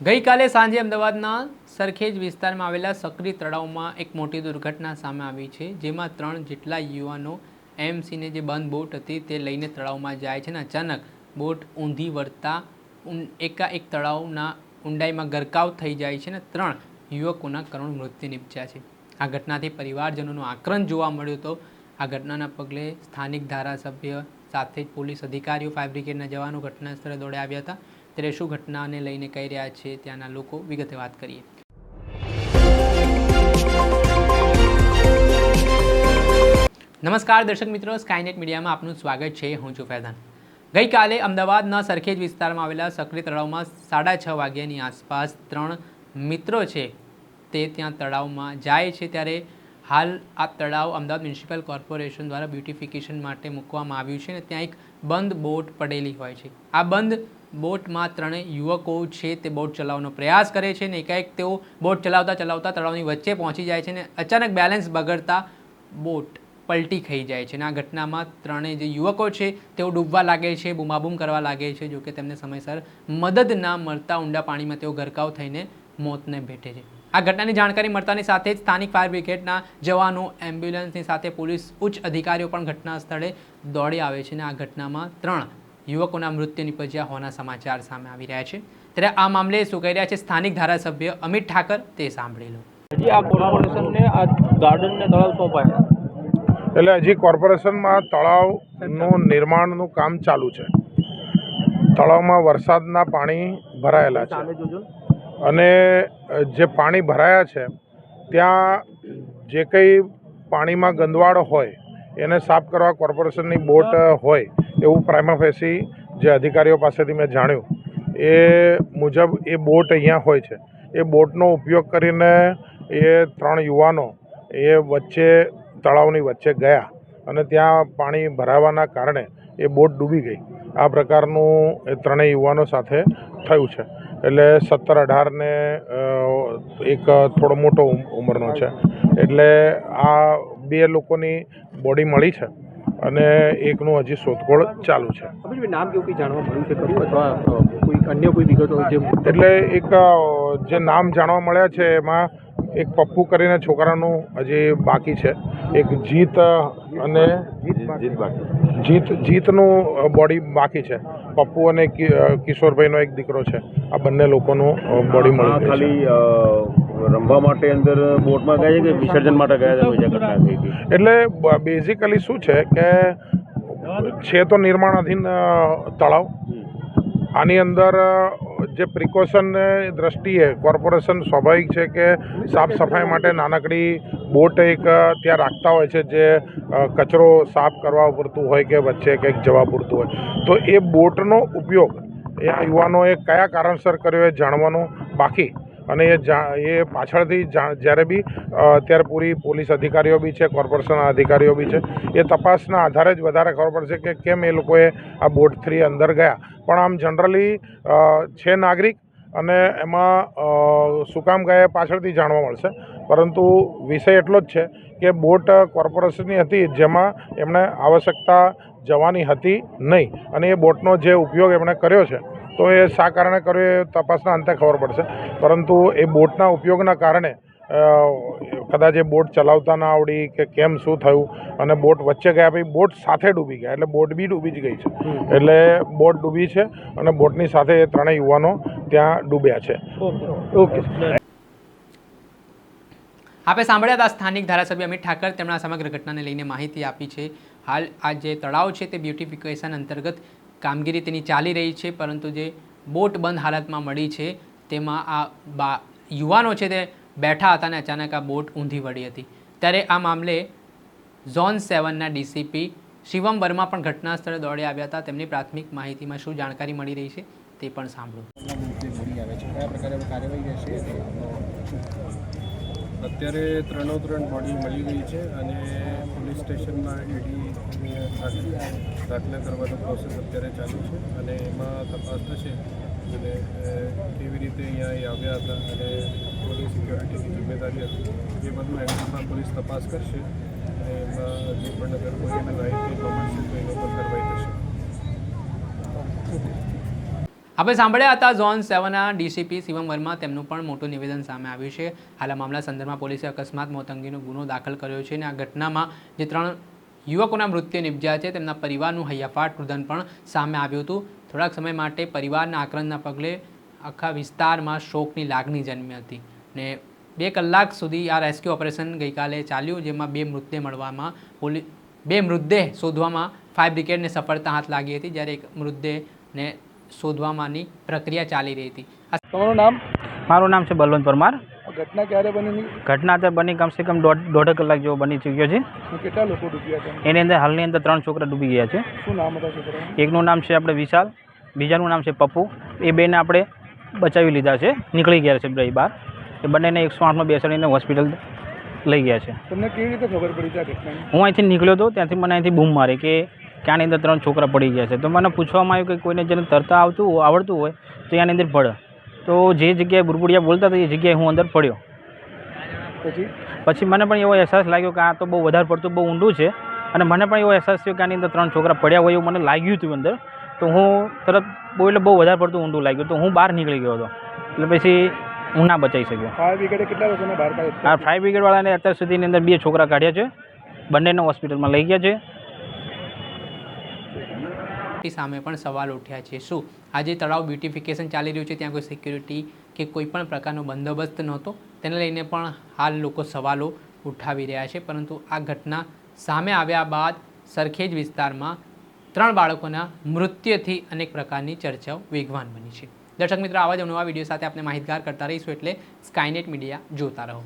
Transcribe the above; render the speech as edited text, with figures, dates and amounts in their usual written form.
ગઈકાલે સાંજે અમદાવાદના સરખેજ વિસ્તારમાં આવેલા સક્રી તળાવમાં એક મોટી દુર્ઘટના સામે આવી છે, જેમાં 3 જેટલા યુવાનો એમસીને જે બંધ બોટ હતી તે લઈને તળાવમાં જાય છે અને અચાનક બોટ ઊંધી વળતા એકાએક તળાવના ઊંડાઈમાં ગરકાવ થઈ જાય છે અને 3 યુવકોના કરુણ મૃત્યુ નિપજ્યા છે. આ ઘટનાથી પરિવારજનોનો આક્રોશ જોવા મળ્યો હતો. આ ઘટનાના પગલે સ્થાનિક ધારાસભ્ય સાથે જ પોલીસ અધિકારીઓ, ફાયર બ્રિગેડના જવાનો ઘટના સ્થળે દોડી આવ્યા હતા. ત્યારે શું ઘટનાને લઈને કહી રહ્યા છે ત્યાંના લોકો, વિગતે વાત કરીએ. નમસ્કાર દર્શક મિત્રો, સ્કાયનેટ મીડિયામાં આપનું સ્વાગત છે. હું છું ફૈઝાન. ગઈકાલે અમદાવાદના સરખેજ વિસ્તારમાં આવેલા સક્રી તળાવમાં 6:30 વાગ્યાની આસપાસ 3 મિત્રો છે તે ત્યાં તળાવમાં જાય છે. ત્યારે હાલ આ તળાવ અમદાવાદ મ્યુનિસિપલ કોર્પોરેશન દ્વારા બ્યુટિફિકેશન માટે મૂકવામાં આવ્યું છે અને ત્યાં એક બંધ બોટ પડેલી હોય છે. આ બંધ બોટમાં 3 યુવકો છે તે બોટ ચલાવવાનો પ્રયાસ કરે છે અને એકાએક તેઓ બોટ ચલાવતા તળાવની વચ્ચે પહોંચી જાય છે અને અચાનક બેલેન્સ બગડતા બોટ પલટી ખાઈ જાય છે. અને આ ઘટનામાં 3 જે યુવકો છે તેઓ ડૂબવા લાગે છે, બૂમાબૂમ કરવા લાગે છે. જોકે તેમને સમયસર મદદ ના મળતા ઊંડા પાણીમાં તેઓ ગરકાવ થઈને મોતને ભેટે છે. આ ઘટનાની જાણકારી મળતાની સાથે જ સ્થાનિક ફાયર બ્રિગેડના જવાનો, એમ્બ્યુલન્સની સાથે પોલીસ ઉચ્ચ અધિકારીઓ પણ ઘટના સ્થળે દોડી આવે છે અને આ ઘટનામાં 3 યુવકોના મૃત્યુ નિપજ્યા હોવાના સમાચાર સામે આવી રહ્યા છે. ત્યારે આ મામલે શું કહી રહ્યા છે સ્થાનિક ધારાસભ્ય અમિત ઠાકર, તે સાંભળી લો. હજી આ કોર્પોરેશનને આ ગાર્ડનને તળાવ સોંપાય, એટલે હજી કોર્પોરેશનમાં તળાવનું નિર્માણનું કામ ચાલુ છે. તળાવમાં વરસાદના પાણી ભરાયેલા છે અને જે પાણી ભરાયા છે ત્યાં જે કંઈ પાણીમાં ગંદવાડ હોય એને સાફ કરવા કોર્પોરેશનની બોટ હોય એવું પ્રાઇમા ફેસી જે અધિકારીઓ પાસેથી મેં જાણ્યું એ મુજબ એ બોટ અહીંયા હોય છે. એ બોટનો ઉપયોગ કરીને એ 3 યુવાનો એ વચ્ચે તળાવની વચ્ચે ગયા અને ત્યાં પાણી ભરાવાના કારણે એ બોટ ડૂબી ગઈ. આ પ્રકારનું એ 3 યુવાનો સાથે થયું છે. એટલે 17-18 ને એક થોડો મોટો ઉંમરનો છે. એટલે આ 2 લોકોની બોડી મળી છે અને એકનું હજી શોધખોળ ચાલુ છે. નામ કેવું જાણવા મળ્યું છે ખરું અથવા કોઈ અન્ય કોઈ વિગતો? એટલે એક જે નામ જાણવા મળ્યા છે એમાં એક પપ્પુ કરીને છોકરાનું હજી બાકી છે, એક જીત અને જીતનું બોડી બાકી છે. પપ્પુ અને કિશોરભાઈનો એક દીકરો છે. આ બંને લોકોનું બોડી મળી ગઈ. ખાલી રમવા માટે અંદર બોટમાં ગયા છે કે વિસર્જન માટે ગયા છે? એટલે બેઝિકલી શું છે કે છે તો નિર્માણાધીન તળાવ. આની અંદર જે પ્રિકોશનની દ્રષ્ટિએ કોર્પોરેશન સ્વાભાવિક છે કે સાફ સફાઈ માટે નાનકડી બોટ એક ત્યાં રાખતા હોય છે, જે કચરો સાફ કરવા પૂરતું હોય કે વચ્ચે કંઈક જવા પૂરતું હોય. તો એ બોટનો ઉપયોગ એ યુવાનોએ કયા કારણસર કર્યો એ જાણવાનું બાકી. અને એ પાછળથી જ્યારે બી અત્યારે પૂરી પોલીસ અધિકારીઓ બી છે, કોર્પોરેશનના અધિકારીઓ બી છે, એ તપાસના આધારે જ વધારે ખબર પડશે કે કેમ એ લોકોએ આ બોટ 3 અંદર ગયા. પણ આમ જનરલી છે નાગરિક અને એમાં શું કામ ગયા પાછળથી જાણવા મળશે. પરંતુ વિષય એટલો જ છે કે બોટ કોર્પોરેશનની હતી જેમાં એમણે આવશ્યકતા જવાની હતી નહીં અને એ બોટનો જે ઉપયોગ એમણે કર્યો છે તો એ શા કારણે કર્યો એ તપાસના અંતે ખબર પડશે. પરંતુ એ બોટના ઉપયોગના કારણે કદાચ એ બોટ ચલાવતા ના આવડી કે કેમ શું થયું અને બોટ વચ્ચે ગયા, પછી બોટ સાથે ડૂબી ગયા. એટલે બોટ બી ડૂબી જ ગઈ છે. એટલે બોટ ડૂબી છે અને બોટની સાથે એ 3 યુવાનો ત્યાં ડૂબ્યા છે. ઓકે. આપણે સાંભળ્યા હતા સ્થાનિક ધારાસભ્ય અમિત ઠાકર. તેમણે સમગ્ર ઘટનાને લઈને માહિતી આપી છે. હાલ આ જે તળાવ છે તે બ્યુટિફિકેશન અંતર્ગત કામગીરી તેની ચાલી રહી છે, પરંતુ જે બોટ બંધ હાલતમાં મળી છે તેમાં આ યુવાનો છે તે બેઠા હતા અને અચાનક આ બોટ ઊંધી વળી હતી. ત્યારે આ મામલે ઝોન 7ના ડીસીપી શિવમ વર્મા પણ ઘટના સ્થળે દોડી આવ્યા હતા. તેમની પ્રાથમિક માહિતીમાં શું જાણકારી મળી રહી છે તે પણ સાંભળો. અત્યારે 3 બોડી મળી ગઈ છે અને પોલીસ સ્ટેશનમાં એડી દાખલા કરવાનો પ્રોસેસ અત્યારે ચાલુ છે અને એમાં તપાસ થશે અને કેવી રીતે અહીંયા એ આવ્યા હતા અને પોલીસ સિક્યોરિટીની જિમ્મેદારી હતી એ બધું એંગલમાં પોલીસ તપાસ કરશે અને એમાં જે પણ અગર કોઈ એને માહિતી મળશે તો એના પર કાર્યવાહી થશે. આપણે સાંભળ્યા હતા ઝોન 7ના ડીસીપી શિવમ વર્મા. તેમનું પણ મોટું નિવેદન સામે આવ્યું છે. હાલ આ મામલા સંદર્ભમાં પોલીસે અકસ્માત મોત અંગેનો ગુનો દાખલ કર્યો છે અને આ ઘટનામાં જે 3 યુવકોના મૃત્યુ નિપજ્યા છે તેમના પરિવારનું હૈયાફાટ રુદન પણ સામે આવ્યું હતું. થોડાક સમય માટે પરિવારના આક્રંદના પગલે આખા વિસ્તારમાં શોકની લાગણી જન્મી હતી ને 2 કલાક સુધી આ રેસ્ક્યુ ઓપરેશન ગઈકાલે ચાલ્યું, જેમાં 2 મૃતદેહ મળવામાં 2 મૃતદેહ શોધવામાં ફાયર બ્રિગેડને સફળતા હાથ લાગી હતી, જ્યારે 1 મૃતદેહને શોધવાની પ્રક્રિયા ચાલી રહી હતી. તમારું નામ? મારું નામ છે બલવંત પરમાર. ઘટના ક્યારે બની? ઘટના અત્યારે બની કમસે કમ દોઢ કલાક જેવો બની ચૂક્યો છે. કેટલા લોકો ડૂબ્યા હતા? એની અંદર હાલની અંદર 3 છોકરા ડૂબી ગયા છે. શું નામ હતા છોકરાનું? એકનું નામ છે આપણે વિશાલ, બીજાનું નામ છે પપ્પુ. એ બેને આપણે બચાવી લીધા છે, નીકળી ગયા છે ભાઈ બહાર. એ બંનેને 108માં બેસાડીને હોસ્પિટલ લઈ ગયા છે. તમને કેવી રીતે ખબર પડી છે આ ઘટનાની? હું અહીંથી નીકળ્યો હતો, ત્યાંથી મને અહીંથી બૂમ મારી કે ક્યાંની અંદર 3 છોકરા પડી ગયા છે. તો મને પૂછવામાં આવ્યું કે કોઈને જેને તરતા આવડતું હોય તો ત્યાંની અંદર પડે. તો જે જગ્યાએ બુરબુડિયા બોલતા હતા એ જગ્યાએ હું અંદર પડ્યો. પછી મને પણ એવો અહેસાસ લાગ્યો કે આ તો બહુ વધારે પડતું બહુ ઊંડું છે અને મને પણ એવો અહેસાસ થયો કે આની અંદર 3 છોકરા પડ્યા હોય એવું મને લાગ્યું હતું અંદર. તો હું તરત બહુ વધારે પડતું ઊંડું લાગ્યું તો હું બહાર નીકળી ગયો હતો. એટલે પછી હું ના બચાવી શક્યો. ફાયર બ્રિગેડે કેટલા લોકોને બહાર કાઢ્યા? આ ફાયર બ્રિગેડવાળાને અત્યાર સુધીની અંદર 2 છોકરા કાઢ્યા છે, બંનેને હોસ્પિટલમાં લઈ ગયા છે. સામે પણ સવાલ ઉઠ્યા છે. શું આજે તળાવ બ્યુટિફિકેશન ચાલી રહ્યું છે, ત્યાં કોઈ સિક્યુરિટી કે કોઈ પણ પ્રકારનો બંદોબસ્ત નહોતો? તેને લઈને પણ હાલ લોકો સવાલો ઉઠાવી રહ્યા છે. પરંતુ આ ઘટના સામે આવ્યા બાદ સરખેજ વિસ્તારમાં 3 બાળકોના મૃત્યુથી અનેક પ્રકારની ચર્ચાઓ વેગવાન બની છે. દર્શક મિત્રો, આવા જ નવા વિડીયો સાથે આપણે માહિતગાર કરતા રહીશું, એટલે સ્કાયનેટ મીડિયા જોતા રહો.